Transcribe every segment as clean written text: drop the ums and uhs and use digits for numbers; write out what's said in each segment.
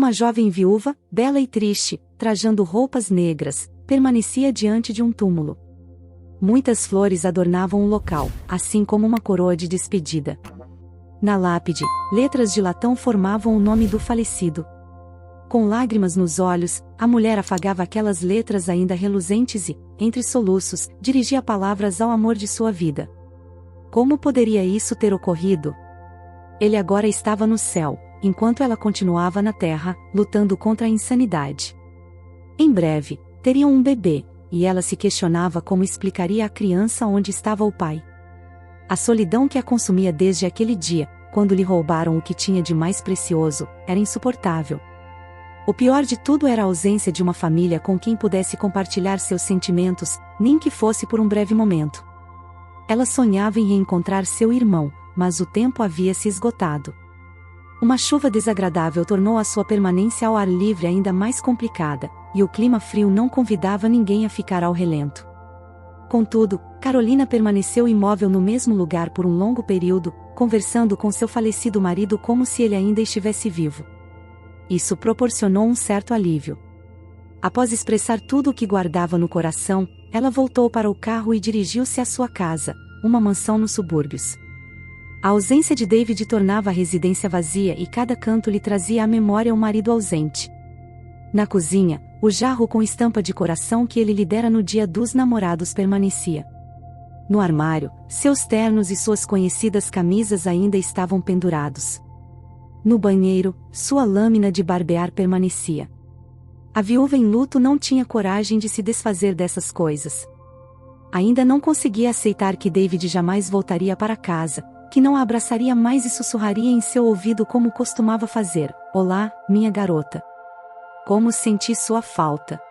Uma jovem viúva, bela e triste, trajando roupas negras, permanecia diante de um túmulo. Muitas flores adornavam o local, assim como uma coroa de despedida. Na lápide, letras de latão formavam o nome do falecido. Com lágrimas nos olhos, a mulher afagava aquelas letras ainda reluzentes e, entre soluços, dirigia palavras ao amor de sua vida. Como poderia isso ter ocorrido? Ele agora estava no céu, enquanto ela continuava na terra, lutando contra a insanidade. Em breve, teriam um bebê, e ela se questionava como explicaria à criança onde estava o pai. A solidão que a consumia desde aquele dia, quando lhe roubaram o que tinha de mais precioso, era insuportável. O pior de tudo era a ausência de uma família com quem pudesse compartilhar seus sentimentos, nem que fosse por um breve momento. Ela sonhava em reencontrar seu irmão, mas o tempo havia se esgotado. Uma chuva desagradável tornou a sua permanência ao ar livre ainda mais complicada, e o clima frio não convidava ninguém a ficar ao relento. Contudo, Carolina permaneceu imóvel no mesmo lugar por um longo período, conversando com seu falecido marido como se ele ainda estivesse vivo. Isso proporcionou um certo alívio. Após expressar tudo o que guardava no coração, ela voltou para o carro e dirigiu-se à sua casa, uma mansão nos subúrbios. A ausência de David tornava a residência vazia e cada canto lhe trazia à memória o marido ausente. Na cozinha, o jarro com estampa de coração que ele lhe dera no dia dos namorados permanecia. No armário, seus ternos e suas conhecidas camisas ainda estavam pendurados. No banheiro, sua lâmina de barbear permanecia. A viúva em luto não tinha coragem de se desfazer dessas coisas. Ainda não conseguia aceitar que David jamais voltaria para casa, que não a abraçaria mais e sussurraria em seu ouvido como costumava fazer: "Olá, minha garota. Como senti sua falta."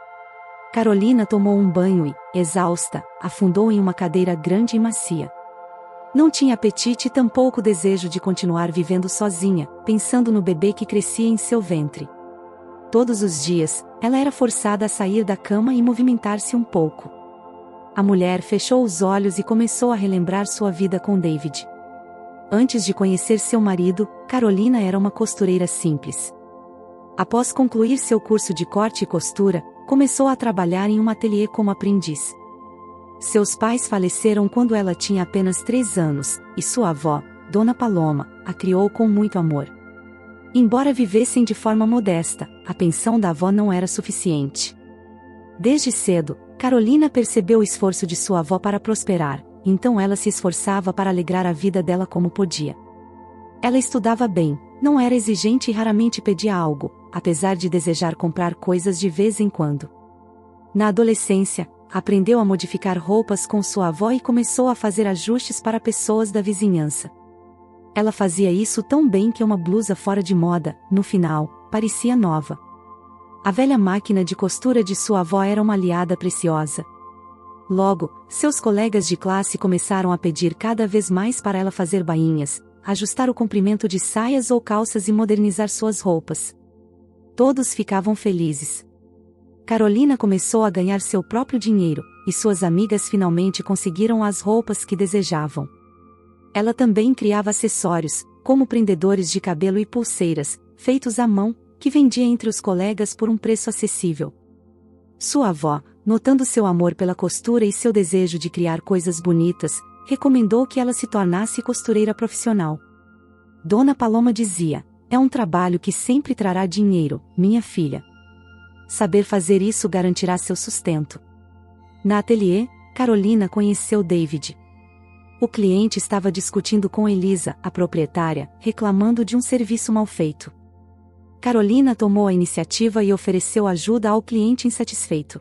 Carolina tomou um banho e, exausta, afundou em uma cadeira grande e macia. Não tinha apetite e tampouco desejo de continuar vivendo sozinha, pensando no bebê que crescia em seu ventre. Todos os dias, ela era forçada a sair da cama e movimentar-se um pouco. A mulher fechou os olhos e começou a relembrar sua vida com David. Antes de conhecer seu marido, Carolina era uma costureira simples. Após concluir seu curso de corte e costura, começou a trabalhar em um ateliê como aprendiz. Seus pais faleceram quando ela tinha apenas 3 anos, e sua avó, Dona Paloma, a criou com muito amor. Embora vivessem de forma modesta, a pensão da avó não era suficiente. Desde cedo, Carolina percebeu o esforço de sua avó para prosperar, então ela se esforçava para alegrar a vida dela como podia. Ela estudava bem, não era exigente e raramente pedia algo, apesar de desejar comprar coisas de vez em quando. Na adolescência, aprendeu a modificar roupas com sua avó e começou a fazer ajustes para pessoas da vizinhança. Ela fazia isso tão bem que uma blusa fora de moda, no final, parecia nova. A velha máquina de costura de sua avó era uma aliada preciosa. Logo, seus colegas de classe começaram a pedir cada vez mais para ela fazer bainhas, ajustar o comprimento de saias ou calças e modernizar suas roupas. Todos ficavam felizes. Carolina começou a ganhar seu próprio dinheiro, e suas amigas finalmente conseguiram as roupas que desejavam. Ela também criava acessórios, como prendedores de cabelo e pulseiras, feitos à mão, que vendia entre os colegas por um preço acessível. Sua avó, notando seu amor pela costura e seu desejo de criar coisas bonitas, recomendou que ela se tornasse costureira profissional. Dona Paloma dizia: "É um trabalho que sempre trará dinheiro, minha filha. Saber fazer isso garantirá seu sustento." Na ateliê, Carolina conheceu David. O cliente estava discutindo com Elisa, a proprietária, reclamando de um serviço mal feito. Carolina tomou a iniciativa e ofereceu ajuda ao cliente insatisfeito.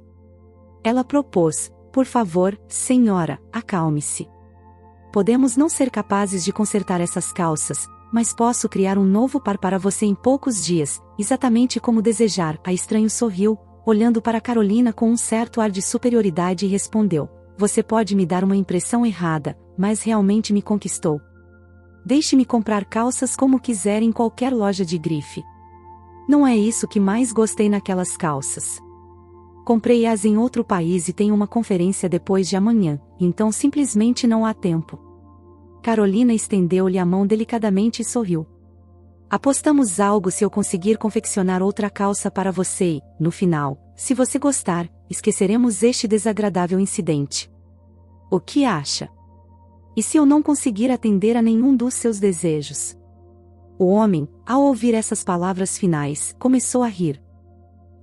Ela propôs: "Por favor, senhora, acalme-se. Podemos não ser capazes de consertar essas calças, mas posso criar um novo par para você em poucos dias, exatamente como desejar." A estranho sorriu, olhando para Carolina com um certo ar de superioridade e respondeu: "Você pode me dar uma impressão errada, mas realmente me conquistou. Deixe-me comprar calças como quiser em qualquer loja de grife. Não é isso que mais gostei naquelas calças. Comprei-as em outro país e tenho uma conferência depois de amanhã, então simplesmente não há tempo." Carolina estendeu-lhe a mão delicadamente e sorriu. Apostamos algo se eu conseguir confeccionar outra calça para você e, no final, se você gostar, esqueceremos este desagradável incidente. O que acha? E se eu não conseguir atender a nenhum dos seus desejos? O homem, ao ouvir essas palavras finais, começou a rir.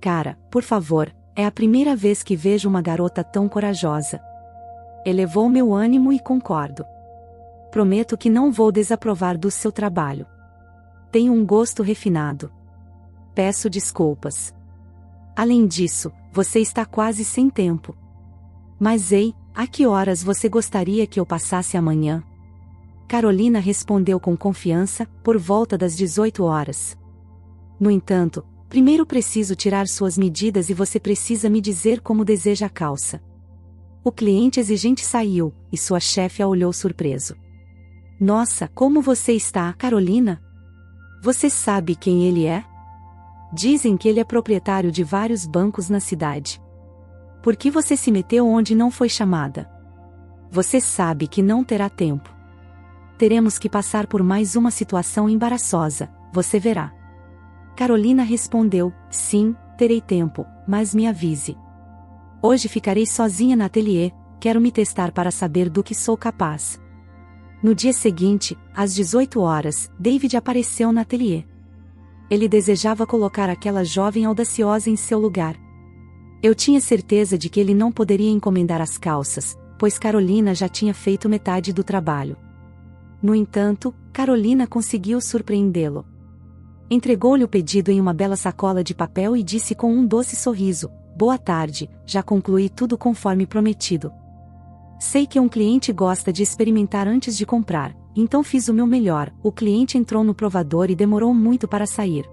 Cara, por favor, é a primeira vez que vejo uma garota tão corajosa. Elevou meu ânimo e concordo. Prometo que não vou desaprovar do seu trabalho. Tenho um gosto refinado. Peço desculpas. Além disso, você está quase sem tempo. Mas ei, a que horas você gostaria que eu passasse amanhã? Carolina respondeu com confiança, por volta das 18 horas. No entanto, primeiro preciso tirar suas medidas e você precisa me dizer como deseja a calça. O cliente exigente saiu, e sua chefe a olhou surpreso. Nossa, como você está, Carolina? Você sabe quem ele é? Dizem que ele é proprietário de vários bancos na cidade. Por que você se meteu onde não foi chamada? Você sabe que não terá tempo. Teremos que passar por mais uma situação embaraçosa, você verá. Carolina respondeu, sim, terei tempo, mas me avise. Hoje ficarei sozinha na ateliê, quero me testar para saber do que sou capaz. No dia seguinte, às 18 horas, David apareceu na ateliê. Ele desejava colocar aquela jovem audaciosa em seu lugar. Eu tinha certeza de que ele não poderia encomendar as calças, pois Carolina já tinha feito metade do trabalho. No entanto, Carolina conseguiu surpreendê-lo. Entregou-lhe o pedido em uma bela sacola de papel e disse com um doce sorriso, boa tarde, já concluí tudo conforme prometido. Sei que um cliente gosta de experimentar antes de comprar, então fiz o meu melhor. O cliente entrou no provador e demorou muito para sair.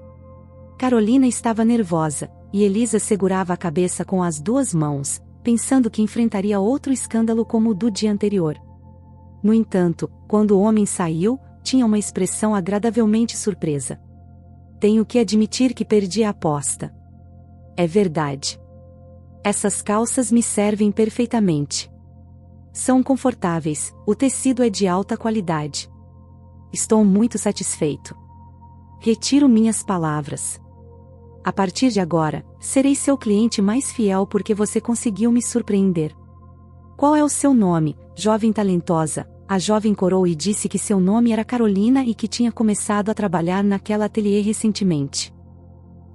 Carolina estava nervosa, e Elisa segurava a cabeça com as duas mãos, pensando que enfrentaria outro escândalo como o do dia anterior. No entanto, quando o homem saiu, tinha uma expressão agradavelmente surpresa. Tenho que admitir que perdi a aposta. É verdade. Essas calças me servem perfeitamente. São confortáveis, o tecido é de alta qualidade. Estou muito satisfeito. Retiro minhas palavras. A partir de agora, serei seu cliente mais fiel porque você conseguiu me surpreender. Qual é o seu nome, jovem talentosa? A jovem corou e disse que seu nome era Carolina e que tinha começado a trabalhar naquela ateliê recentemente.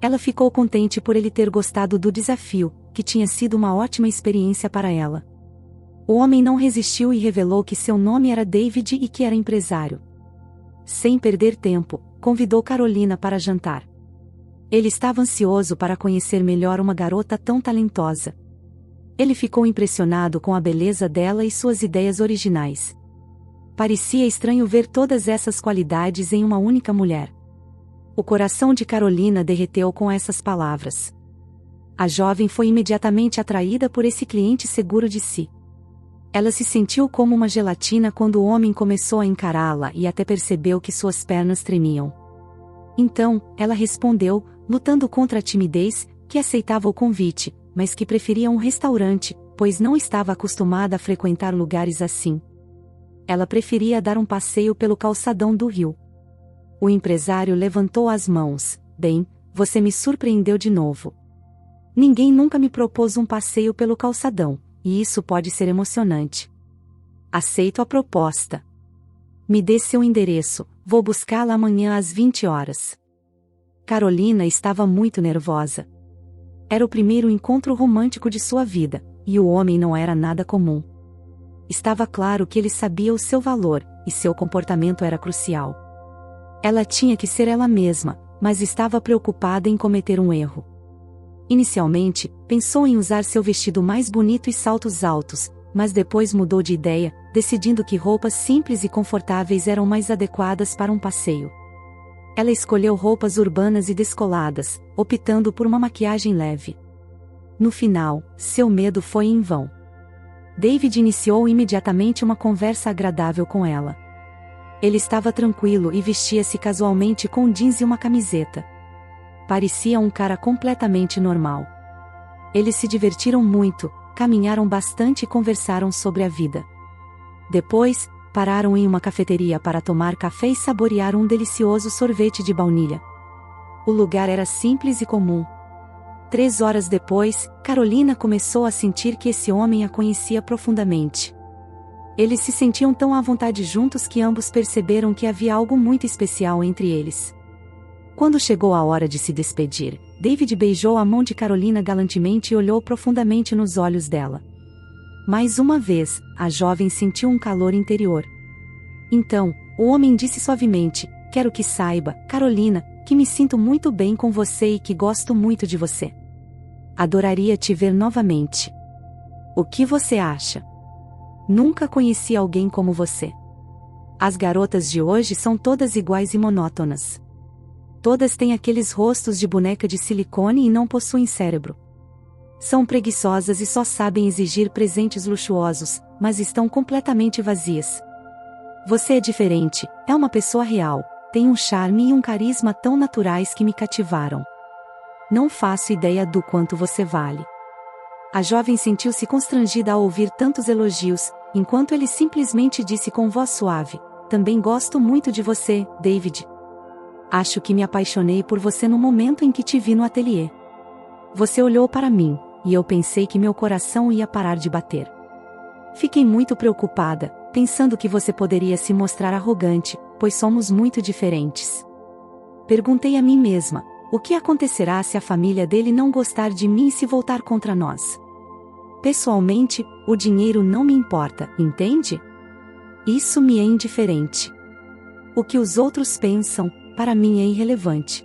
Ela ficou contente por ele ter gostado do desafio, que tinha sido uma ótima experiência para ela. O homem não resistiu e revelou que seu nome era David e que era empresário. Sem perder tempo, convidou Carolina para jantar. Ele estava ansioso para conhecer melhor uma garota tão talentosa. Ele ficou impressionado com a beleza dela e suas ideias originais. Parecia estranho ver todas essas qualidades em uma única mulher. O coração de Carolina derreteu com essas palavras. A jovem foi imediatamente atraída por esse cliente seguro de si. Ela se sentiu como uma gelatina quando o homem começou a encará-la e até percebeu que suas pernas tremiam. Então, ela respondeu, lutando contra a timidez, que aceitava o convite, mas que preferia um restaurante, pois não estava acostumada a frequentar lugares assim. Ela preferia dar um passeio pelo calçadão do rio. O empresário levantou as mãos. Bem, você me surpreendeu de novo. Ninguém nunca me propôs um passeio pelo calçadão, e isso pode ser emocionante. Aceito a proposta. Me dê seu endereço, vou buscá-la amanhã às 20 horas. Carolina estava muito nervosa. Era o primeiro encontro romântico de sua vida, e o homem não era nada comum. Estava claro que ele sabia o seu valor, e seu comportamento era crucial. Ela tinha que ser ela mesma, mas estava preocupada em cometer um erro. Inicialmente, pensou em usar seu vestido mais bonito e saltos altos, mas depois mudou de ideia, decidindo que roupas simples e confortáveis eram mais adequadas para um passeio. Ela escolheu roupas urbanas e descoladas, optando por uma maquiagem leve. No final, seu medo foi em vão. David iniciou imediatamente uma conversa agradável com ela. Ele estava tranquilo e vestia-se casualmente com jeans e uma camiseta. Parecia um cara completamente normal. Eles se divertiram muito, caminharam bastante e conversaram sobre a vida. Depois, pararam em uma cafeteria para tomar café e saborear um delicioso sorvete de baunilha. O lugar era simples e comum. 3 horas depois, Carolina começou a sentir que esse homem a conhecia profundamente. Eles se sentiam tão à vontade juntos que ambos perceberam que havia algo muito especial entre eles. Quando chegou a hora de se despedir, David beijou a mão de Carolina galantemente e olhou profundamente nos olhos dela. Mais uma vez, a jovem sentiu um calor interior. Então, o homem disse suavemente: "Quero que saiba, Carolina, que me sinto muito bem com você e que gosto muito de você. Adoraria te ver novamente. O que você acha? Nunca conheci alguém como você. As garotas de hoje são todas iguais e monótonas. Todas têm aqueles rostos de boneca de silicone e não possuem cérebro. São preguiçosas e só sabem exigir presentes luxuosos, mas estão completamente vazias. Você é diferente, é uma pessoa real, tem um charme e um carisma tão naturais que me cativaram. Não faço ideia do quanto você vale." A jovem sentiu-se constrangida ao ouvir tantos elogios, enquanto ele simplesmente disse com voz suave: "Também gosto muito de você, David. Acho que me apaixonei por você no momento em que te vi no ateliê. Você olhou para mim, e eu pensei que meu coração ia parar de bater. Fiquei muito preocupada, pensando que você poderia se mostrar arrogante, pois somos muito diferentes. Perguntei a mim mesma: o que acontecerá se a família dele não gostar de mim e se voltar contra nós? Pessoalmente, o dinheiro não me importa, entende? Isso me é indiferente. O que os outros pensam, para mim é irrelevante.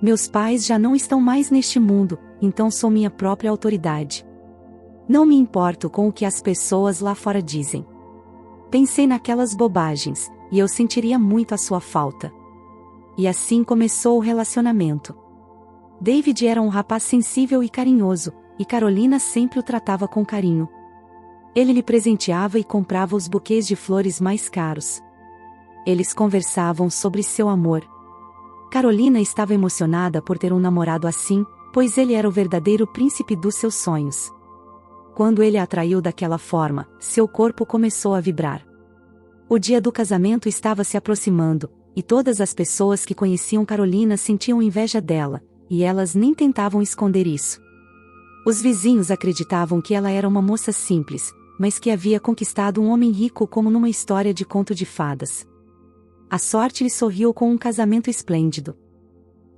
Meus pais já não estão mais neste mundo, então sou minha própria autoridade. Não me importo com o que as pessoas lá fora dizem. Pensei naquelas bobagens, e eu sentiria muito a sua falta." E assim começou o relacionamento. David era um rapaz sensível e carinhoso, e Carolina sempre o tratava com carinho. Ele lhe presenteava e comprava os buquês de flores mais caros. Eles conversavam sobre seu amor. Carolina estava emocionada por ter um namorado assim, pois ele era o verdadeiro príncipe dos seus sonhos. Quando ele a atraiu daquela forma, seu corpo começou a vibrar. O dia do casamento estava se aproximando, e todas as pessoas que conheciam Carolina sentiam inveja dela, e elas nem tentavam esconder isso. Os vizinhos acreditavam que ela era uma moça simples, mas que havia conquistado um homem rico como numa história de conto de fadas. A sorte lhe sorriu com um casamento esplêndido.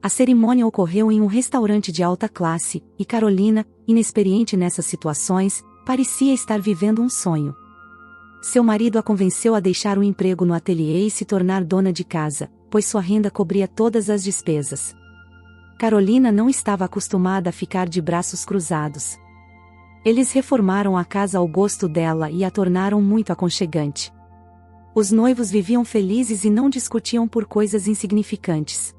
A cerimônia ocorreu em um restaurante de alta classe, e Carolina, inexperiente nessas situações, parecia estar vivendo um sonho. Seu marido a convenceu a deixar o emprego no ateliê e se tornar dona de casa, pois sua renda cobria todas as despesas. Carolina não estava acostumada a ficar de braços cruzados. Eles reformaram a casa ao gosto dela e a tornaram muito aconchegante. Os noivos viviam felizes e não discutiam por coisas insignificantes.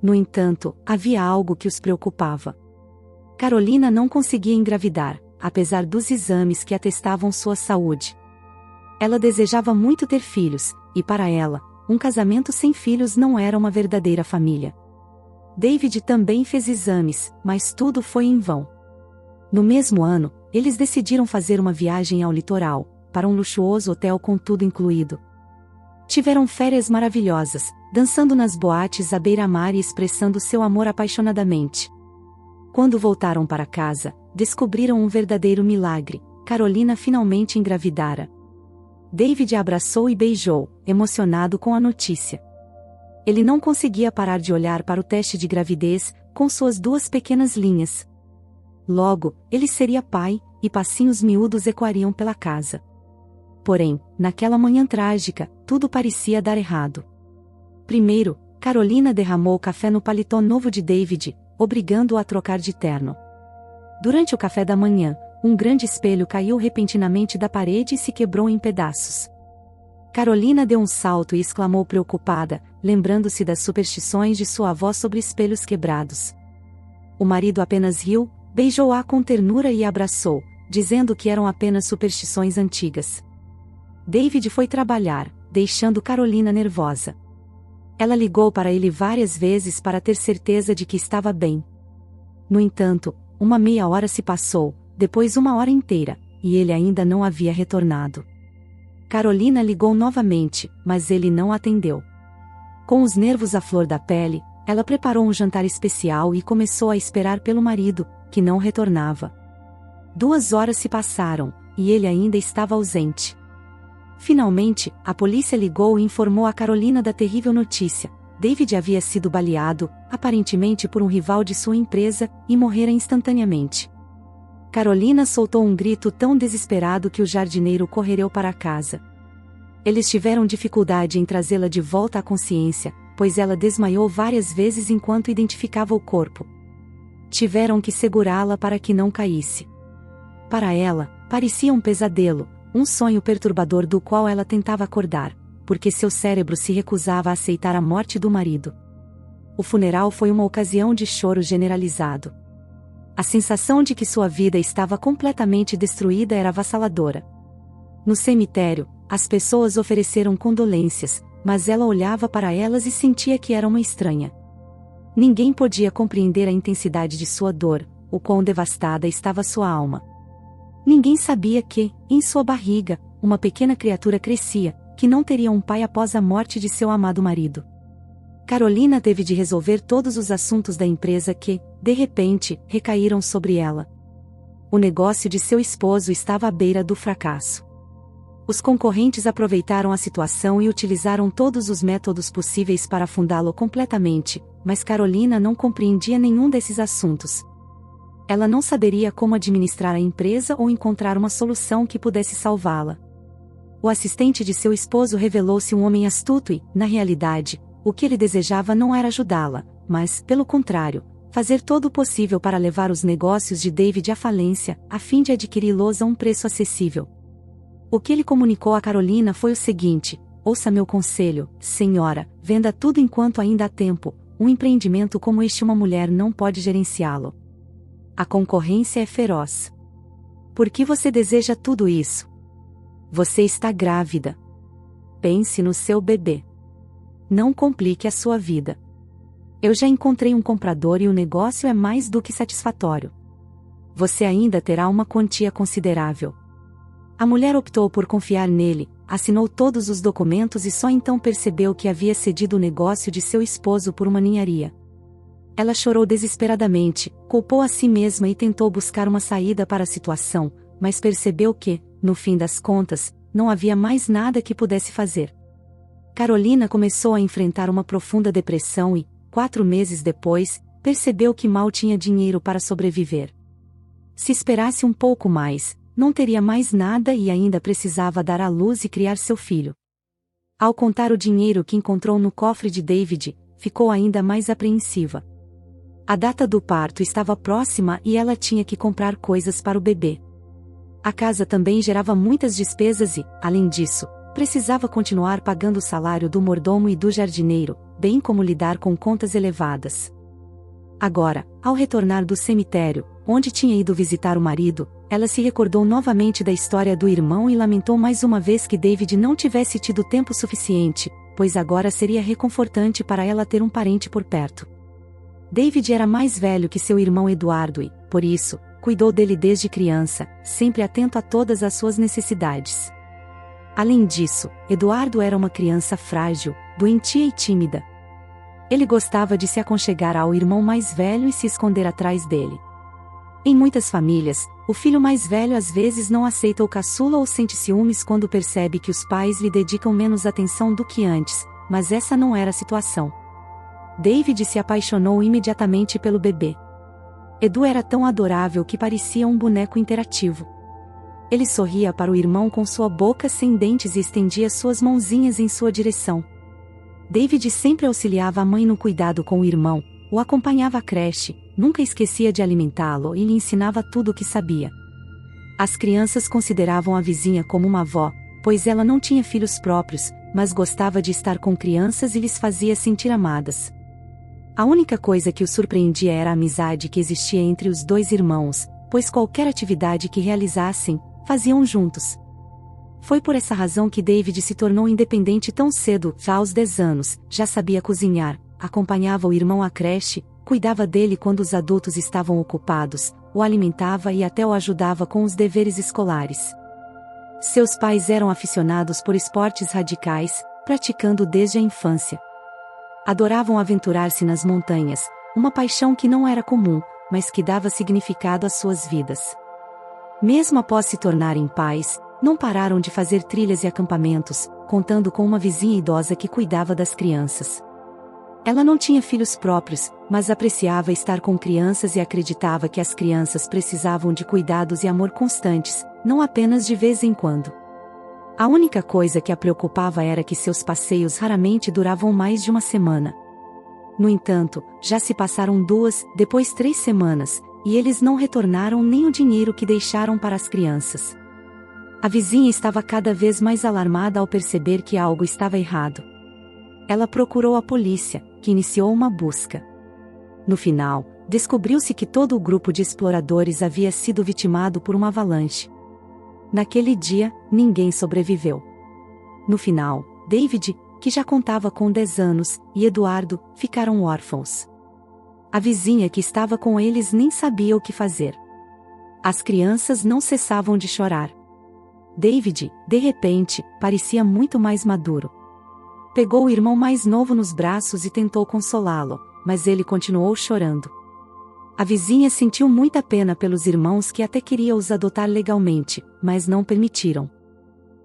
No entanto, havia algo que os preocupava. Carolina não conseguia engravidar, apesar dos exames que atestavam sua saúde. Ela desejava muito ter filhos, e para ela, um casamento sem filhos não era uma verdadeira família. David também fez exames, mas tudo foi em vão. No mesmo ano, eles decidiram fazer uma viagem ao litoral, para um luxuoso hotel com tudo incluído. Tiveram férias maravilhosas, dançando nas boates à beira-mar e expressando seu amor apaixonadamente. Quando voltaram para casa, descobriram um verdadeiro milagre: Carolina finalmente engravidara. David a abraçou e beijou, emocionado com a notícia. Ele não conseguia parar de olhar para o teste de gravidez, com suas 2 pequenas linhas. Logo, ele seria pai, e passinhos miúdos ecoariam pela casa. Porém, naquela manhã trágica, tudo parecia dar errado. Primeiro, Carolina derramou café no paletó novo de David, obrigando-o a trocar de terno. Durante o café da manhã, um grande espelho caiu repentinamente da parede e se quebrou em pedaços. Carolina deu um salto e exclamou preocupada, lembrando-se das superstições de sua avó sobre espelhos quebrados. O marido apenas riu, beijou-a com ternura e a abraçou, dizendo que eram apenas superstições antigas. David foi trabalhar, deixando Carolina nervosa. Ela ligou para ele várias vezes para ter certeza de que estava bem. No entanto, uma meia hora se passou, depois 1 hora inteira, e ele ainda não havia retornado. Carolina ligou novamente, mas ele não atendeu. Com os nervos à flor da pele, ela preparou um jantar especial e começou a esperar pelo marido, que não retornava. 2 horas se passaram, e ele ainda estava ausente. Finalmente, a polícia ligou e informou a Carolina da terrível notícia. David havia sido baleado, aparentemente por um rival de sua empresa, e morrera instantaneamente. Carolina soltou um grito tão desesperado que o jardineiro correu para casa. Eles tiveram dificuldade em trazê-la de volta à consciência, pois ela desmaiou várias vezes enquanto identificava o corpo. Tiveram que segurá-la para que não caísse. Para ela, parecia um pesadelo, um sonho perturbador do qual ela tentava acordar, porque seu cérebro se recusava a aceitar a morte do marido. O funeral foi uma ocasião de choro generalizado. A sensação de que sua vida estava completamente destruída era avassaladora. No cemitério, as pessoas ofereceram condolências, mas ela olhava para elas e sentia que era uma estranha. Ninguém podia compreender a intensidade de sua dor, o quão devastada estava sua alma. Ninguém sabia que, em sua barriga, uma pequena criatura crescia, que não teria um pai após a morte de seu amado marido. Carolina teve de resolver todos os assuntos da empresa que, de repente, recaíram sobre ela. O negócio de seu esposo estava à beira do fracasso. Os concorrentes aproveitaram a situação e utilizaram todos os métodos possíveis para afundá-lo completamente, mas Carolina não compreendia nenhum desses assuntos. Ela não saberia como administrar a empresa ou encontrar uma solução que pudesse salvá-la. O assistente de seu esposo revelou-se um homem astuto e, na realidade, o que ele desejava não era ajudá-la, mas, pelo contrário, fazer todo o possível para levar os negócios de David à falência, a fim de adquiri-los a um preço acessível. O que ele comunicou a Carolina foi o seguinte: ouça meu conselho, senhora, venda tudo enquanto ainda há tempo, um empreendimento como este uma mulher não pode gerenciá-lo. A concorrência é feroz. Por que você deseja tudo isso? Você está grávida. Pense no seu bebê. Não complique a sua vida. Eu já encontrei um comprador e o negócio é mais do que satisfatório. Você ainda terá uma quantia considerável. A mulher optou por confiar nele, assinou todos os documentos e só então percebeu que havia cedido o negócio de seu esposo por uma ninharia. Ela chorou desesperadamente, culpou a si mesma e tentou buscar uma saída para a situação, mas percebeu que, no fim das contas, não havia mais nada que pudesse fazer. Carolina começou a enfrentar uma profunda depressão e, 4 meses depois, percebeu que mal tinha dinheiro para sobreviver. Se esperasse um pouco mais, não teria mais nada e ainda precisava dar à luz e criar seu filho. Ao contar o dinheiro que encontrou no cofre de David, ficou ainda mais apreensiva. A data do parto estava próxima e ela tinha que comprar coisas para o bebê. A casa também gerava muitas despesas e, além disso, precisava continuar pagando o salário do mordomo e do jardineiro, bem como lidar com contas elevadas. Agora, ao retornar do cemitério, onde tinha ido visitar o marido, ela se recordou novamente da história do irmão e lamentou mais uma vez que David não tivesse tido tempo suficiente, pois agora seria reconfortante para ela ter um parente por perto. David era mais velho que seu irmão Eduardo e, por isso, cuidou dele desde criança, sempre atento a todas as suas necessidades. Além disso, Eduardo era uma criança frágil, doentia e tímida. Ele gostava de se aconchegar ao irmão mais velho e se esconder atrás dele. Em muitas famílias, o filho mais velho às vezes não aceita o caçula ou sente ciúmes quando percebe que os pais lhe dedicam menos atenção do que antes, mas essa não era a situação. David se apaixonou imediatamente pelo bebê. Edu era tão adorável que parecia um boneco interativo. Ele sorria para o irmão com sua boca sem dentes e estendia suas mãozinhas em sua direção. David sempre auxiliava a mãe no cuidado com o irmão, o acompanhava à creche, nunca esquecia de alimentá-lo e lhe ensinava tudo o que sabia. As crianças consideravam a vizinha como uma avó, pois ela não tinha filhos próprios, mas gostava de estar com crianças e lhes fazia sentir amadas. A única coisa que o surpreendia era a amizade que existia entre os 2 irmãos, pois qualquer atividade que realizassem, faziam juntos. Foi por essa razão que David se tornou independente tão cedo, já aos 10 anos, já sabia cozinhar, acompanhava o irmão à creche, cuidava dele quando os adultos estavam ocupados, o alimentava e até o ajudava com os deveres escolares. Seus pais eram aficionados por esportes radicais, praticando desde a infância. Adoravam aventurar-se nas montanhas, uma paixão que não era comum, mas que dava significado às suas vidas. Mesmo após se tornarem pais, não pararam de fazer trilhas e acampamentos, contando com uma vizinha idosa que cuidava das crianças. Ela não tinha filhos próprios, mas apreciava estar com crianças e acreditava que as crianças precisavam de cuidados e amor constantes, não apenas de vez em quando. A única coisa que a preocupava era que seus passeios raramente duravam mais de uma semana. No entanto, já se passaram 2, depois 3 semanas, e eles não retornaram nem o dinheiro que deixaram para as crianças. A vizinha estava cada vez mais alarmada ao perceber que algo estava errado. Ela procurou a polícia, que iniciou uma busca. No final, descobriu-se que todo o grupo de exploradores havia sido vitimado por uma avalanche. Naquele dia, ninguém sobreviveu. No final, David, que já contava com 10 anos, e Eduardo, ficaram órfãos. A vizinha que estava com eles nem sabia o que fazer. As crianças não cessavam de chorar. David, de repente, parecia muito mais maduro. Pegou o irmão mais novo nos braços e tentou consolá-lo, mas ele continuou chorando. A vizinha sentiu muita pena pelos irmãos que até queria os adotar legalmente, mas não permitiram.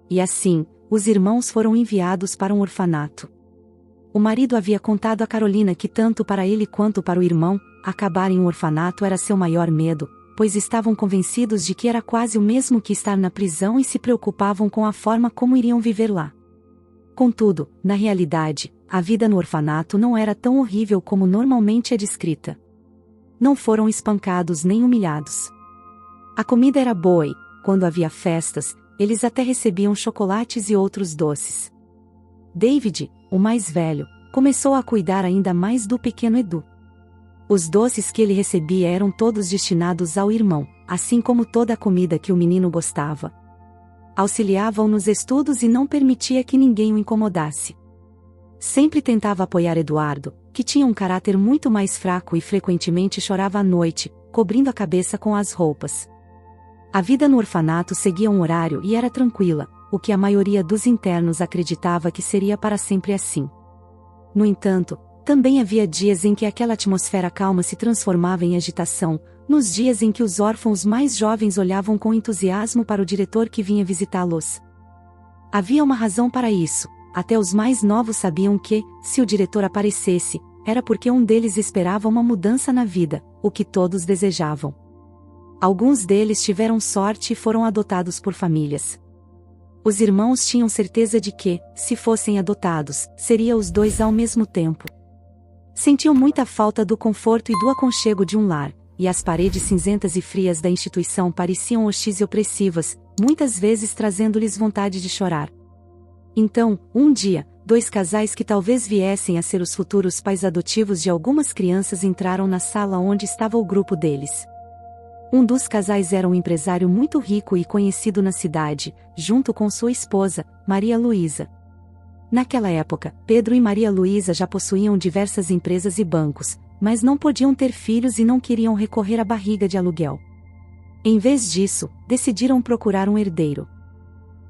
E assim, os irmãos foram enviados para um orfanato. O marido havia contado a Carolina que tanto para ele quanto para o irmão, acabar em um orfanato era seu maior medo, pois estavam convencidos de que era quase o mesmo que estar na prisão e se preocupavam com a forma como iriam viver lá. Contudo, na realidade, a vida no orfanato não era tão horrível como normalmente é descrita. Não foram espancados nem humilhados. A comida era boa e, quando havia festas, eles até recebiam chocolates e outros doces. David, o mais velho, começou a cuidar ainda mais do pequeno Edu. Os doces que ele recebia eram todos destinados ao irmão, assim como toda a comida que o menino gostava. Auxiliava-o nos estudos e não permitia que ninguém o incomodasse. Sempre tentava apoiar Eduardo, que tinha um caráter muito mais fraco e frequentemente chorava à noite, cobrindo a cabeça com as roupas. A vida no orfanato seguia um horário e era tranquila, o que a maioria dos internos acreditava que seria para sempre assim. No entanto, também havia dias em que aquela atmosfera calma se transformava em agitação, nos dias em que os órfãos mais jovens olhavam com entusiasmo para o diretor que vinha visitá-los. Havia uma razão para isso, até os mais novos sabiam que, se o diretor aparecesse, era porque um deles esperava uma mudança na vida, o que todos desejavam. Alguns deles tiveram sorte e foram adotados por famílias. Os irmãos tinham certeza de que, se fossem adotados, seriam os 2 ao mesmo tempo. Sentiam muita falta do conforto e do aconchego de um lar, e as paredes cinzentas e frias da instituição pareciam hostis e opressivas, muitas vezes trazendo-lhes vontade de chorar. Então, um dia, 2 casais que talvez viessem a ser os futuros pais adotivos de algumas crianças entraram na sala onde estava o grupo deles. Um dos casais era um empresário muito rico e conhecido na cidade, junto com sua esposa, Maria Luísa. Naquela época, Pedro e Maria Luísa já possuíam diversas empresas e bancos, mas não podiam ter filhos e não queriam recorrer à barriga de aluguel. Em vez disso, decidiram procurar um herdeiro.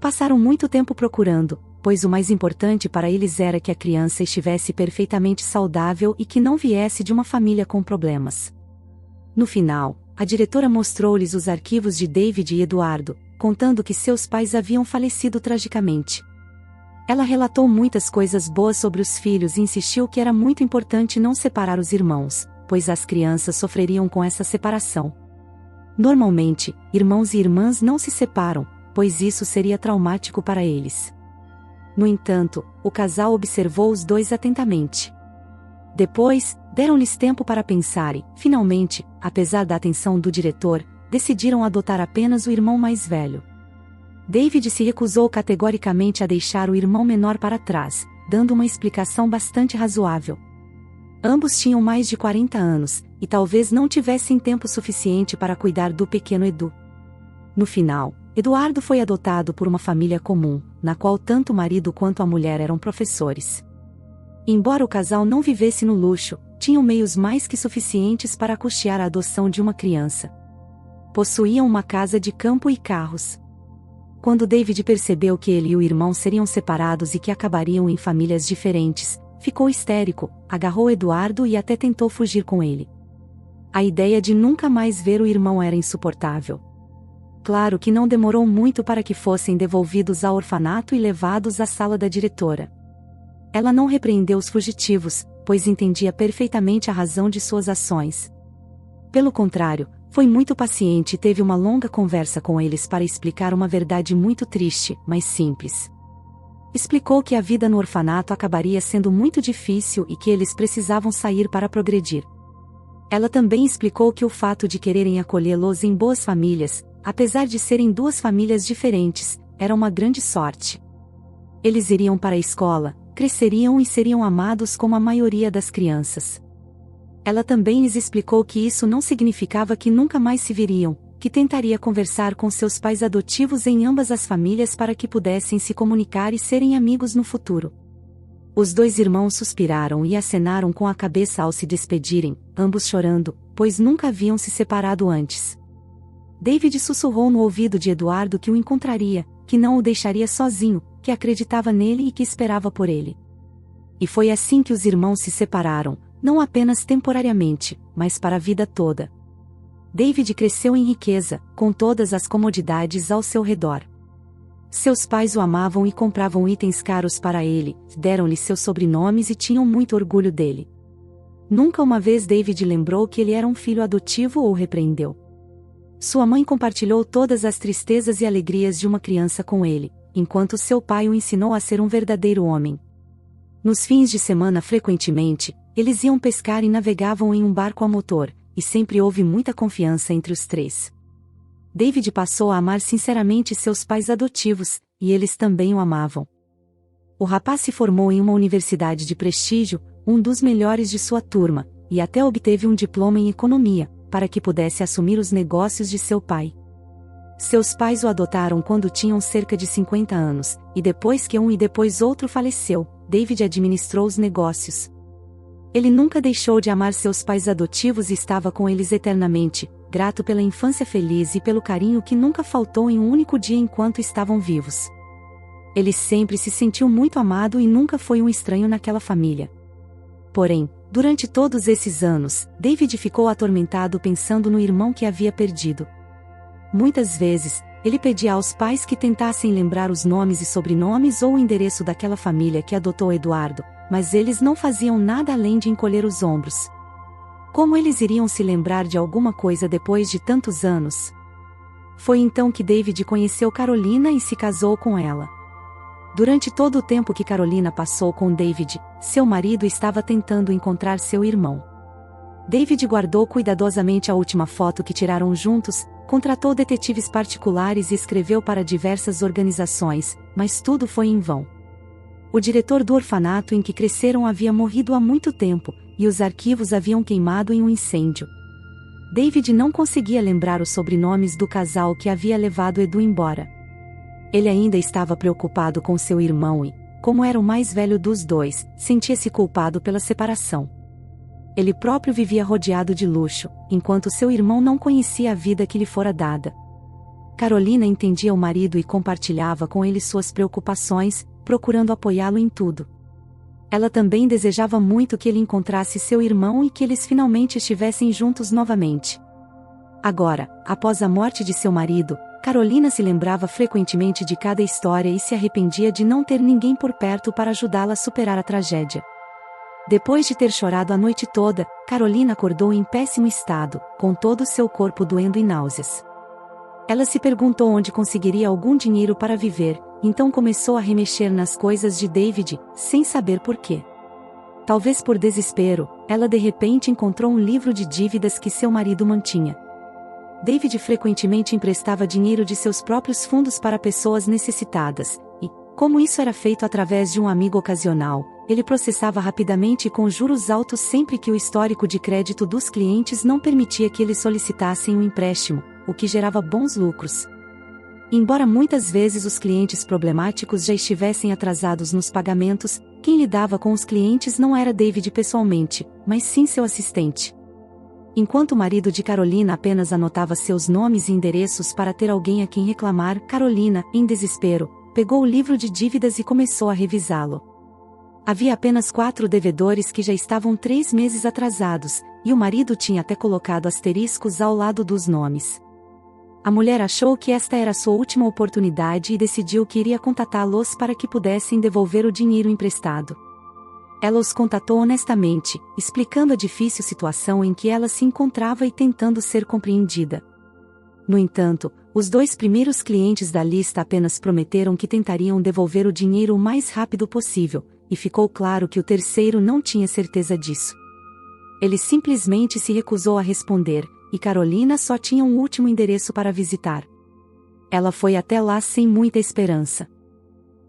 Passaram muito tempo procurando, pois o mais importante para eles era que a criança estivesse perfeitamente saudável e que não viesse de uma família com problemas. No final, a diretora mostrou-lhes os arquivos de David e Eduardo, contando que seus pais haviam falecido tragicamente. Ela relatou muitas coisas boas sobre os filhos e insistiu que era muito importante não separar os irmãos, pois as crianças sofreriam com essa separação. Normalmente, irmãos e irmãs não se separam, pois isso seria traumático para eles. No entanto, o casal observou os 2 atentamente. Depois, deram-lhes tempo para pensar e, finalmente, apesar da atenção do diretor, decidiram adotar apenas o irmão mais velho. David se recusou categoricamente a deixar o irmão menor para trás, dando uma explicação bastante razoável. Ambos tinham mais de 40 anos, e talvez não tivessem tempo suficiente para cuidar do pequeno Edu. No final, Eduardo foi adotado por uma família comum, na qual tanto o marido quanto a mulher eram professores. Embora o casal não vivesse no luxo, tinham meios mais que suficientes para custear a adoção de uma criança. Possuíam uma casa de campo e carros. Quando David percebeu que ele e o irmão seriam separados e que acabariam em famílias diferentes, ficou histérico, agarrou Eduardo e até tentou fugir com ele. A ideia de nunca mais ver o irmão era insuportável. Claro que não demorou muito para que fossem devolvidos ao orfanato e levados à sala da diretora. Ela não repreendeu os fugitivos, pois entendia perfeitamente a razão de suas ações. Pelo contrário, foi muito paciente e teve uma longa conversa com eles para explicar uma verdade muito triste, mas simples. Explicou que a vida no orfanato acabaria sendo muito difícil e que eles precisavam sair para progredir. Ela também explicou que o fato de quererem acolhê-los em boas famílias, apesar de serem duas famílias diferentes, era uma grande sorte. Eles iriam para a escola, cresceriam e seriam amados como a maioria das crianças. Ela também lhes explicou que isso não significava que nunca mais se viriam, que tentaria conversar com seus pais adotivos em ambas as famílias para que pudessem se comunicar e serem amigos no futuro. Os dois irmãos suspiraram e acenaram com a cabeça ao se despedirem, ambos chorando, pois nunca haviam se separado antes. David sussurrou no ouvido de Eduardo que o encontraria, que não o deixaria sozinho, que acreditava nele e que esperava por ele. E foi assim que os irmãos se separaram, não apenas temporariamente, mas para a vida toda. David cresceu em riqueza, com todas as comodidades ao seu redor. Seus pais o amavam e compravam itens caros para ele, deram-lhe seus sobrenomes e tinham muito orgulho dele. Nunca uma vez David lembrou que ele era um filho adotivo ou repreendeu. Sua mãe compartilhou todas as tristezas e alegrias de uma criança com ele, enquanto seu pai o ensinou a ser um verdadeiro homem. Nos fins de semana frequentemente, eles iam pescar e navegavam em um barco a motor, e sempre houve muita confiança entre os três. David passou a amar sinceramente seus pais adotivos, e eles também o amavam. O rapaz se formou em uma universidade de prestígio, um dos melhores de sua turma, e até obteve um diploma em economia, para que pudesse assumir os negócios de seu pai. Seus pais o adotaram quando tinham cerca de 50 anos, e depois que um e depois outro faleceu, David administrou os negócios. Ele nunca deixou de amar seus pais adotivos e estava com eles eternamente, grato pela infância feliz e pelo carinho que nunca faltou em um único dia enquanto estavam vivos. Ele sempre se sentiu muito amado e nunca foi um estranho naquela família. Porém, durante todos esses anos, David ficou atormentado pensando no irmão que havia perdido. Muitas vezes, ele pedia aos pais que tentassem lembrar os nomes e sobrenomes ou o endereço daquela família que adotou Eduardo, mas eles não faziam nada além de encolher os ombros. Como eles iriam se lembrar de alguma coisa depois de tantos anos? Foi então que David conheceu Carolina e se casou com ela. Durante todo o tempo que Carolina passou com David, seu marido estava tentando encontrar seu irmão. David guardou cuidadosamente a última foto que tiraram juntos, contratou detetives particulares e escreveu para diversas organizações, mas tudo foi em vão. O diretor do orfanato em que cresceram havia morrido há muito tempo, e os arquivos haviam queimado em um incêndio. David não conseguia lembrar os sobrenomes do casal que havia levado Edu embora. Ele ainda estava preocupado com seu irmão e, como era o mais velho dos dois, sentia-se culpado pela separação. Ele próprio vivia rodeado de luxo, enquanto seu irmão não conhecia a vida que lhe fora dada. Carolina entendia o marido e compartilhava com ele suas preocupações, procurando apoiá-lo em tudo. Ela também desejava muito que ele encontrasse seu irmão e que eles finalmente estivessem juntos novamente. Agora, após a morte de seu marido, Carolina se lembrava frequentemente de cada história e se arrependia de não ter ninguém por perto para ajudá-la a superar a tragédia. Depois de ter chorado a noite toda, Carolina acordou em péssimo estado, com todo o seu corpo doendo e náuseas. Ela se perguntou onde conseguiria algum dinheiro para viver, então começou a remexer nas coisas de David, sem saber por quê. Talvez por desespero, ela de repente encontrou um livro de dívidas que seu marido mantinha. David frequentemente emprestava dinheiro de seus próprios fundos para pessoas necessitadas, e, como isso era feito através de um amigo ocasional, ele processava rapidamente e com juros altos sempre que o histórico de crédito dos clientes não permitia que eles solicitassem um empréstimo, o que gerava bons lucros. Embora muitas vezes os clientes problemáticos já estivessem atrasados nos pagamentos, quem lidava com os clientes não era David pessoalmente, mas sim seu assistente. Enquanto o marido de Carolina apenas anotava seus nomes e endereços para ter alguém a quem reclamar, Carolina, em desespero, pegou o livro de dívidas e começou a revisá-lo. Havia apenas 4 devedores que já estavam 3 meses atrasados, e o marido tinha até colocado asteriscos ao lado dos nomes. A mulher achou que esta era sua última oportunidade e decidiu que iria contatá-los para que pudessem devolver o dinheiro emprestado. Ela os contatou honestamente, explicando a difícil situação em que ela se encontrava e tentando ser compreendida. No entanto, os 2 primeiros clientes da lista apenas prometeram que tentariam devolver o dinheiro o mais rápido possível, e ficou claro que o terceiro não tinha certeza disso. Ele simplesmente se recusou a responder, e Carolina só tinha um último endereço para visitar. Ela foi até lá sem muita esperança.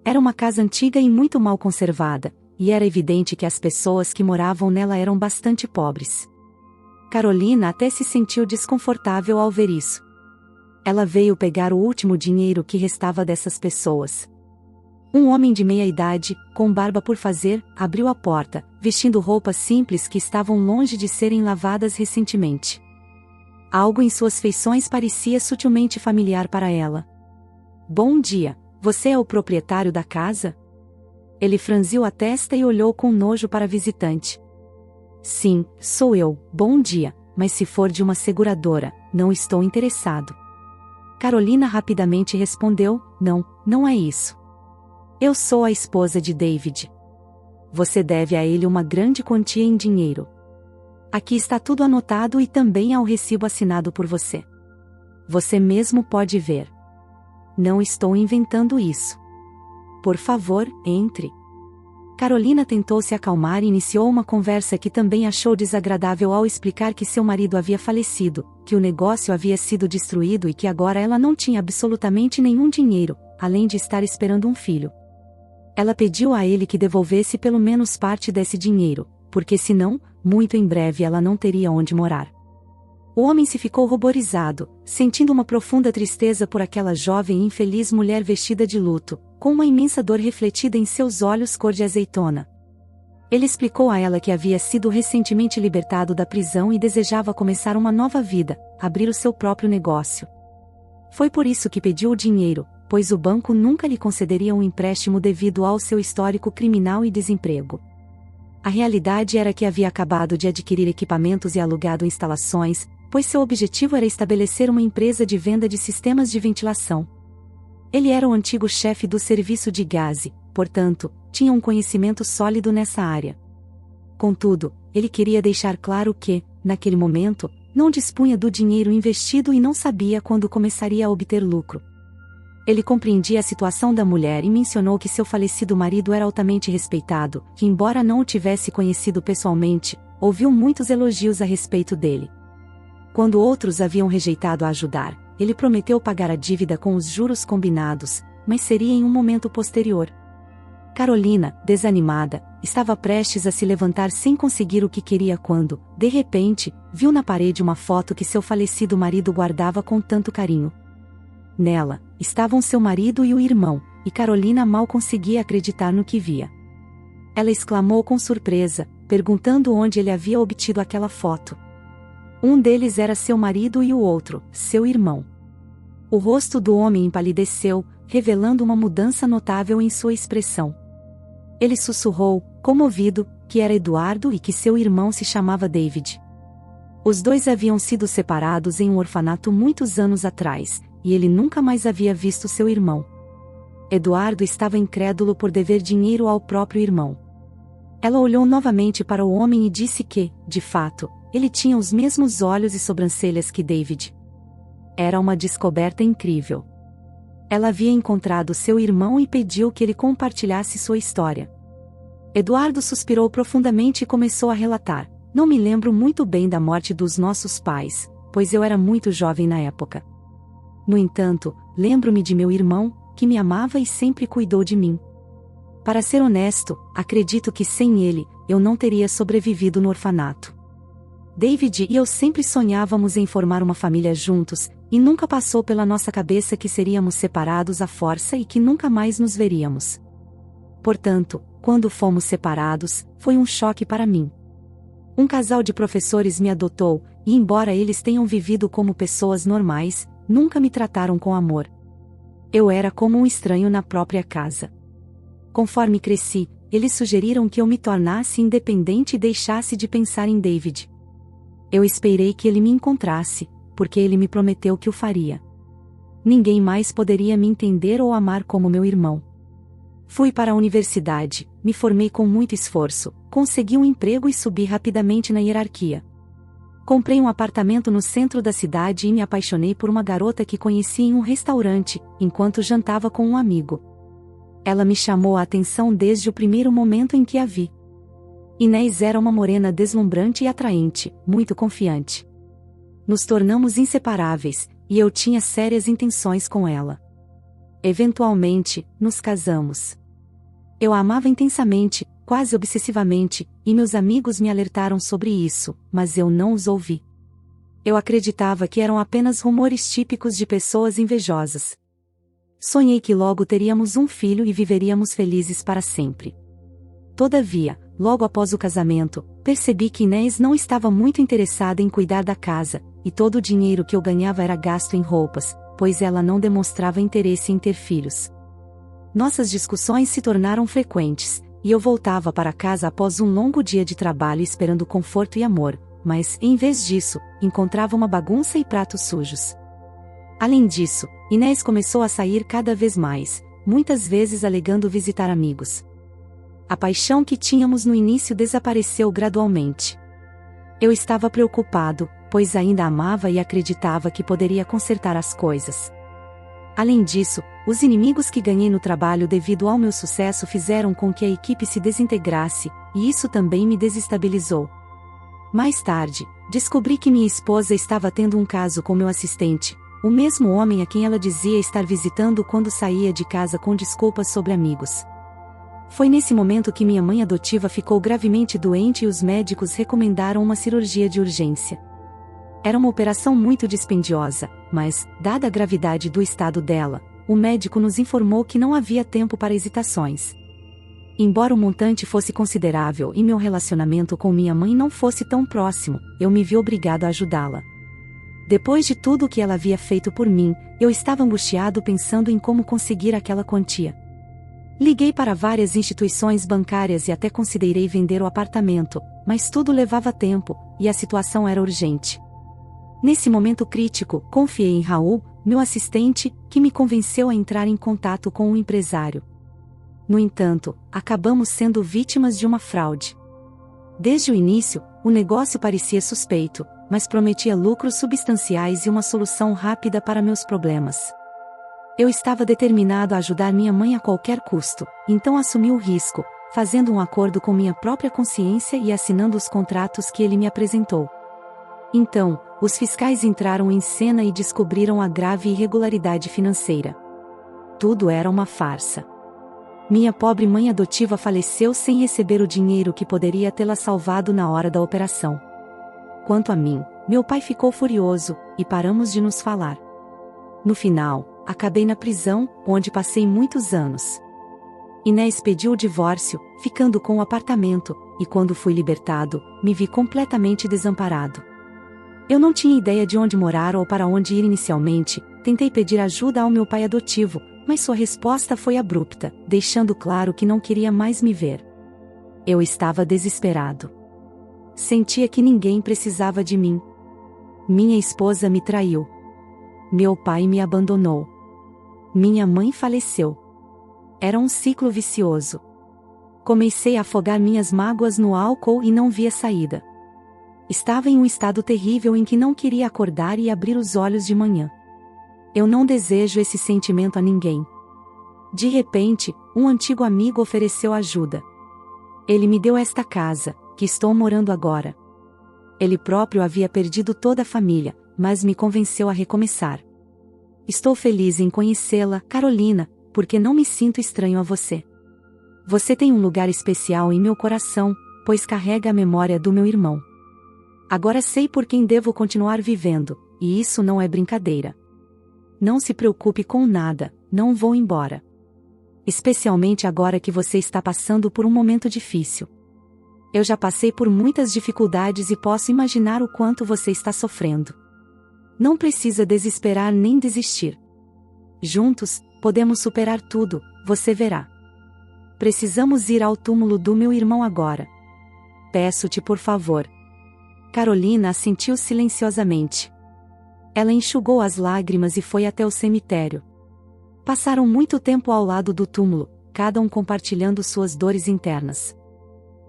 Era uma casa antiga e muito mal conservada, e era evidente que as pessoas que moravam nela eram bastante pobres. Carolina até se sentiu desconfortável ao ver isso. Ela veio pegar o último dinheiro que restava dessas pessoas. Um homem de meia-idade, com barba por fazer, abriu a porta, vestindo roupas simples que estavam longe de serem lavadas recentemente. Algo em suas feições parecia sutilmente familiar para ela. "Bom dia, você é o proprietário da casa?" Ele franziu a testa e olhou com nojo para a visitante. "Sim, sou eu, bom dia, mas se for de uma seguradora, não estou interessado." Carolina rapidamente respondeu: Não é isso. Eu sou a esposa de David. Você deve a ele uma grande quantia em dinheiro. Aqui está tudo anotado e também há o recibo assinado por você. Você mesmo pode ver. Não estou inventando isso. Por favor, entre." Carolina tentou se acalmar e iniciou uma conversa que também achou desagradável ao explicar que seu marido havia falecido, que o negócio havia sido destruído e que agora ela não tinha absolutamente nenhum dinheiro, além de estar esperando um filho. Ela pediu a ele que devolvesse pelo menos parte desse dinheiro, porque senão, muito em breve ela não teria onde morar. O homem se ficou ruborizado, sentindo uma profunda tristeza por aquela jovem e infeliz mulher vestida de luto, com uma imensa dor refletida em seus olhos cor de azeitona. Ele explicou a ela que havia sido recentemente libertado da prisão e desejava começar uma nova vida, abrir o seu próprio negócio. Foi por isso que pediu o dinheiro, pois o banco nunca lhe concederia um empréstimo devido ao seu histórico criminal e desemprego. A realidade era que havia acabado de adquirir equipamentos e alugado instalações, pois seu objetivo era estabelecer uma empresa de venda de sistemas de ventilação. Ele era o antigo chefe do serviço de gás, portanto, tinha um conhecimento sólido nessa área. Contudo, ele queria deixar claro que, naquele momento, não dispunha do dinheiro investido e não sabia quando começaria a obter lucro. Ele compreendia a situação da mulher e mencionou que seu falecido marido era altamente respeitado, que embora não o tivesse conhecido pessoalmente, ouviu muitos elogios a respeito dele. Quando outros haviam rejeitado a ajudar, ele prometeu pagar a dívida com os juros combinados, mas seria em um momento posterior. Carolina, desanimada, estava prestes a se levantar sem conseguir o que queria quando, de repente, viu na parede uma foto que seu falecido marido guardava com tanto carinho. Nela, estavam seu marido e o irmão, e Carolina mal conseguia acreditar no que via. Ela exclamou com surpresa, perguntando onde ele havia obtido aquela foto. Um deles era seu marido e o outro, seu irmão. O rosto do homem empalideceu, revelando uma mudança notável em sua expressão. Ele sussurrou, comovido, que era Eduardo e que seu irmão se chamava David. Os dois haviam sido separados em um orfanato muitos anos atrás, e ele nunca mais havia visto seu irmão. Eduardo estava incrédulo por dever dinheiro ao próprio irmão. Ela olhou novamente para o homem e disse que, de fato, ele tinha os mesmos olhos e sobrancelhas que David. Era uma descoberta incrível. Ela havia encontrado seu irmão e pediu que ele compartilhasse sua história. Eduardo suspirou profundamente e começou a relatar: "Não me lembro muito bem da morte dos nossos pais, pois eu era muito jovem na época. No entanto, lembro-me de meu irmão, que me amava e sempre cuidou de mim. Para ser honesto, acredito que sem ele, eu não teria sobrevivido no orfanato. David e eu sempre sonhávamos em formar uma família juntos, e nunca passou pela nossa cabeça que seríamos separados à força e que nunca mais nos veríamos. Portanto, quando fomos separados, foi um choque para mim. Um casal de professores me adotou, e embora eles tenham vivido como pessoas normais, nunca me trataram com amor. Eu era como um estranho na própria casa. Conforme cresci, eles sugeriram que eu me tornasse independente e deixasse de pensar em David. Eu esperei que ele me encontrasse, porque ele me prometeu que o faria. Ninguém mais poderia me entender ou amar como meu irmão. Fui para a universidade, me formei com muito esforço, consegui um emprego e subi rapidamente na hierarquia. Comprei um apartamento no centro da cidade e me apaixonei por uma garota que conheci em um restaurante, enquanto jantava com um amigo. Ela me chamou a atenção desde o primeiro momento em que a vi. Inés era uma morena deslumbrante e atraente, muito confiante. Nos tornamos inseparáveis, e eu tinha sérias intenções com ela. Eventualmente, nos casamos. Eu a amava intensamente, quase obsessivamente, e meus amigos me alertaram sobre isso, mas eu não os ouvi. Eu acreditava que eram apenas rumores típicos de pessoas invejosas. Sonhei que logo teríamos um filho e viveríamos felizes para sempre. Todavia, logo após o casamento, percebi que Inés não estava muito interessada em cuidar da casa, e todo o dinheiro que eu ganhava era gasto em roupas, pois ela não demonstrava interesse em ter filhos. Nossas discussões se tornaram frequentes, e eu voltava para casa após um longo dia de trabalho esperando conforto e amor, mas, em vez disso, encontrava uma bagunça e pratos sujos. Além disso, Inés começou a sair cada vez mais, muitas vezes alegando visitar amigos. A paixão que tínhamos no início desapareceu gradualmente. Eu estava preocupado, pois ainda amava e acreditava que poderia consertar as coisas. Além disso, os inimigos que ganhei no trabalho devido ao meu sucesso fizeram com que a equipe se desintegrasse, e isso também me desestabilizou. Mais tarde, descobri que minha esposa estava tendo um caso com meu assistente, o mesmo homem a quem ela dizia estar visitando quando saía de casa com desculpas sobre amigos. Foi nesse momento que minha mãe adotiva ficou gravemente doente e os médicos recomendaram uma cirurgia de urgência. Era uma operação muito dispendiosa, mas, dada a gravidade do estado dela, o médico nos informou que não havia tempo para hesitações. Embora o montante fosse considerável e meu relacionamento com minha mãe não fosse tão próximo, eu me vi obrigado a ajudá-la. Depois de tudo o que ela havia feito por mim, eu estava angustiado pensando em como conseguir aquela quantia. Liguei para várias instituições bancárias e até considerei vender o apartamento, mas tudo levava tempo, e a situação era urgente. Nesse momento crítico, confiei em Raul, meu assistente, que me convenceu a entrar em contato com um empresário. No entanto, acabamos sendo vítimas de uma fraude. Desde o início, o negócio parecia suspeito, mas prometia lucros substanciais e uma solução rápida para meus problemas. Eu estava determinado a ajudar minha mãe a qualquer custo, então assumi o risco, fazendo um acordo com minha própria consciência e assinando os contratos que ele me apresentou. Então, os fiscais entraram em cena e descobriram a grave irregularidade financeira. Tudo era uma farsa. Minha pobre mãe adotiva faleceu sem receber o dinheiro que poderia tê-la salvado na hora da operação. Quanto a mim, meu pai ficou furioso, e paramos de nos falar. No final, acabei na prisão, onde passei muitos anos. Inés pediu o divórcio, ficando com o apartamento, e quando fui libertado, me vi completamente desamparado. Eu não tinha ideia de onde morar ou para onde ir inicialmente, tentei pedir ajuda ao meu pai adotivo, mas sua resposta foi abrupta, deixando claro que não queria mais me ver. Eu estava desesperado. Sentia que ninguém precisava de mim. Minha esposa me traiu. Meu pai me abandonou. Minha mãe faleceu. Era um ciclo vicioso. Comecei a afogar minhas mágoas no álcool e não via saída. Estava em um estado terrível em que não queria acordar e abrir os olhos de manhã. Eu não desejo esse sentimento a ninguém. De repente, um antigo amigo ofereceu ajuda. Ele me deu esta casa, que estou morando agora. Ele próprio havia perdido toda a família, mas me convenceu a recomeçar. Estou feliz em conhecê-la, Carolina, porque não me sinto estranho a você. Você tem um lugar especial em meu coração, pois carrega a memória do meu irmão. Agora sei por quem devo continuar vivendo, e isso não é brincadeira. Não se preocupe com nada, não vou embora. Especialmente agora que você está passando por um momento difícil. Eu já passei por muitas dificuldades e posso imaginar o quanto você está sofrendo. Não precisa desesperar nem desistir. Juntos, podemos superar tudo, você verá. Precisamos ir ao túmulo do meu irmão agora. Peço-te por favor. Carolina assentiu silenciosamente. Ela enxugou as lágrimas e foi até o cemitério. Passaram muito tempo ao lado do túmulo, cada um compartilhando suas dores internas.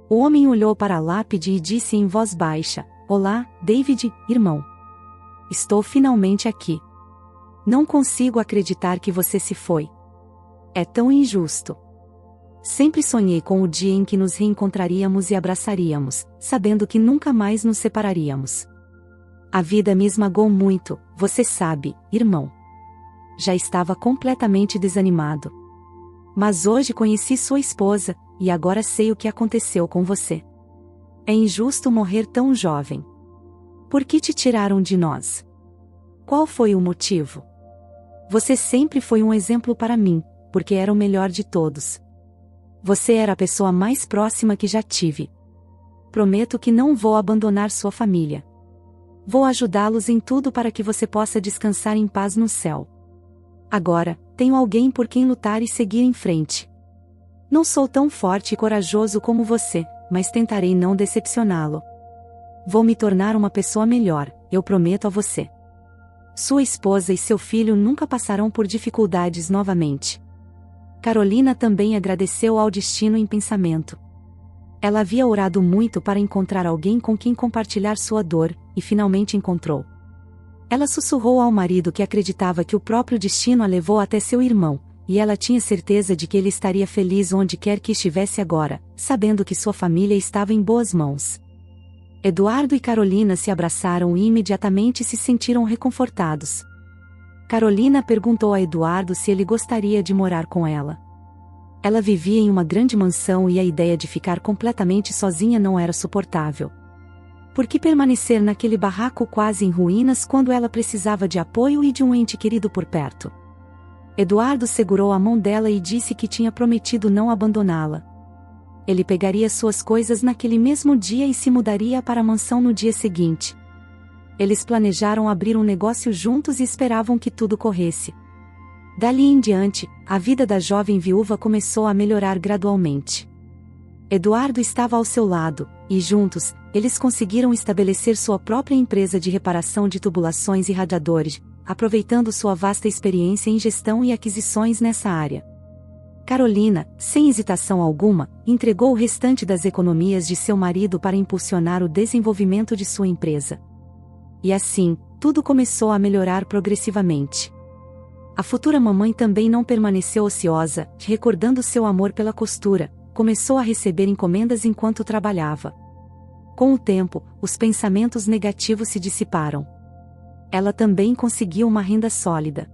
O homem olhou para a lápide e disse em voz baixa: "Olá, David, irmão. Estou finalmente aqui. Não consigo acreditar que você se foi. É tão injusto. Sempre sonhei com o dia em que nos reencontraríamos e abraçaríamos, sabendo que nunca mais nos separaríamos. A vida me esmagou muito, você sabe, irmão. Já estava completamente desanimado. Mas hoje conheci sua esposa, e agora sei o que aconteceu com você. É injusto morrer tão jovem. Por que te tiraram de nós? Qual foi o motivo? Você sempre foi um exemplo para mim, porque era o melhor de todos. Você era a pessoa mais próxima que já tive. Prometo que não vou abandonar sua família. Vou ajudá-los em tudo para que você possa descansar em paz no céu. Agora, tenho alguém por quem lutar e seguir em frente. Não sou tão forte e corajoso como você, mas tentarei não decepcioná-lo. Vou me tornar uma pessoa melhor, eu prometo a você. Sua esposa e seu filho nunca passarão por dificuldades novamente." Carolina também agradeceu ao destino em pensamento. Ela havia orado muito para encontrar alguém com quem compartilhar sua dor, e finalmente encontrou. Ela sussurrou ao marido que acreditava que o próprio destino a levou até seu irmão, e ela tinha certeza de que ele estaria feliz onde quer que estivesse agora, sabendo que sua família estava em boas mãos. Eduardo e Carolina se abraçaram e imediatamente se sentiram reconfortados. Carolina perguntou a Eduardo se ele gostaria de morar com ela. Ela vivia em uma grande mansão e a ideia de ficar completamente sozinha não era suportável. Por que permanecer naquele barraco quase em ruínas quando ela precisava de apoio e de um ente querido por perto? Eduardo segurou a mão dela e disse que tinha prometido não abandoná-la. Ele pegaria suas coisas naquele mesmo dia e se mudaria para a mansão no dia seguinte. Eles planejaram abrir um negócio juntos e esperavam que tudo corresse. Dali em diante, a vida da jovem viúva começou a melhorar gradualmente. Eduardo estava ao seu lado, e juntos, eles conseguiram estabelecer sua própria empresa de reparação de tubulações e radiadores, aproveitando sua vasta experiência em gestão e aquisições nessa área. Carolina, sem hesitação alguma, entregou o restante das economias de seu marido para impulsionar o desenvolvimento de sua empresa. E assim, tudo começou a melhorar progressivamente. A futura mamãe também não permaneceu ociosa, recordando seu amor pela costura, começou a receber encomendas enquanto trabalhava. Com o tempo, os pensamentos negativos se dissiparam. Ela também conseguiu uma renda sólida.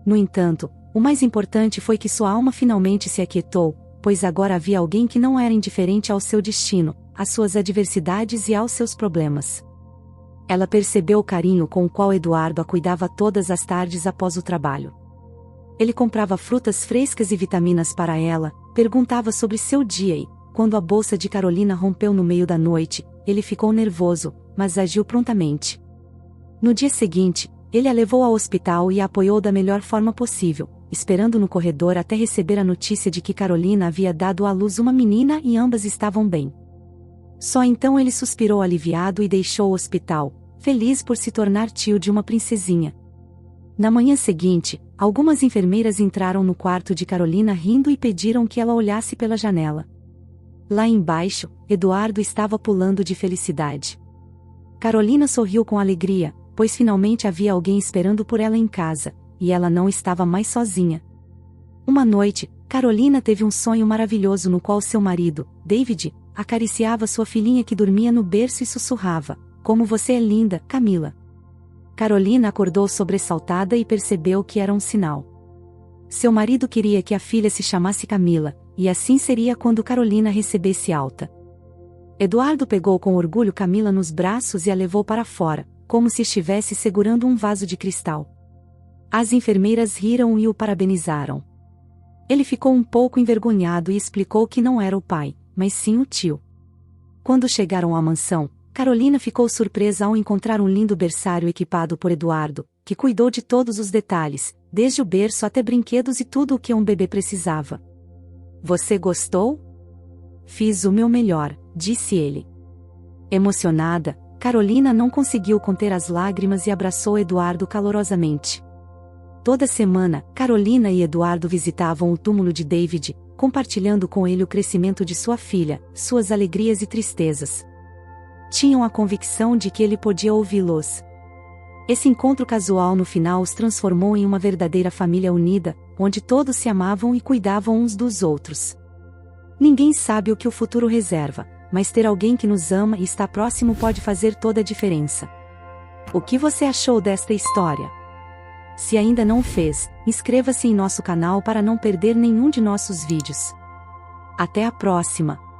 No entanto, o mais importante foi que sua alma finalmente se aquietou, pois agora havia alguém que não era indiferente ao seu destino, às suas adversidades e aos seus problemas. Ela percebeu o carinho com o qual Eduardo a cuidava todas as tardes após o trabalho. Ele comprava frutas frescas e vitaminas para ela, perguntava sobre seu dia e, quando a bolsa de Carolina rompeu no meio da noite, ele ficou nervoso, mas agiu prontamente. No dia seguinte, ele a levou ao hospital e a apoiou da melhor forma possível, esperando no corredor até receber a notícia de que Carolina havia dado à luz uma menina e ambas estavam bem. Só então ele suspirou aliviado e deixou o hospital, feliz por se tornar tio de uma princesinha. Na manhã seguinte, algumas enfermeiras entraram no quarto de Carolina rindo e pediram que ela olhasse pela janela. Lá embaixo, Eduardo estava pulando de felicidade. Carolina sorriu com alegria, pois finalmente havia alguém esperando por ela em casa, e ela não estava mais sozinha. Uma noite, Carolina teve um sonho maravilhoso no qual seu marido, David, acariciava sua filhinha que dormia no berço e sussurrava: "Como você é linda, Camila." Carolina acordou sobressaltada e percebeu que era um sinal. Seu marido queria que a filha se chamasse Camila, e assim seria quando Carolina recebesse alta. Eduardo pegou com orgulho Camila nos braços e a levou para fora, como se estivesse segurando um vaso de cristal. As enfermeiras riram e o parabenizaram. Ele ficou um pouco envergonhado e explicou que não era o pai, mas sim o tio. Quando chegaram à mansão, Carolina ficou surpresa ao encontrar um lindo berçário equipado por Eduardo, que cuidou de todos os detalhes, desde o berço até brinquedos e tudo o que um bebê precisava. Você gostou? Fiz o meu melhor, disse ele. Emocionada, Carolina não conseguiu conter as lágrimas e abraçou Eduardo calorosamente. Toda semana, Carolina e Eduardo visitavam o túmulo de David, compartilhando com ele o crescimento de sua filha, suas alegrias e tristezas. Tinham a convicção de que ele podia ouvi-los. Esse encontro casual no final os transformou em uma verdadeira família unida, onde todos se amavam e cuidavam uns dos outros. Ninguém sabe o que o futuro reserva, mas ter alguém que nos ama e está próximo pode fazer toda a diferença. O que você achou desta história? Se ainda não o fez, inscreva-se em nosso canal para não perder nenhum de nossos vídeos. Até a próxima!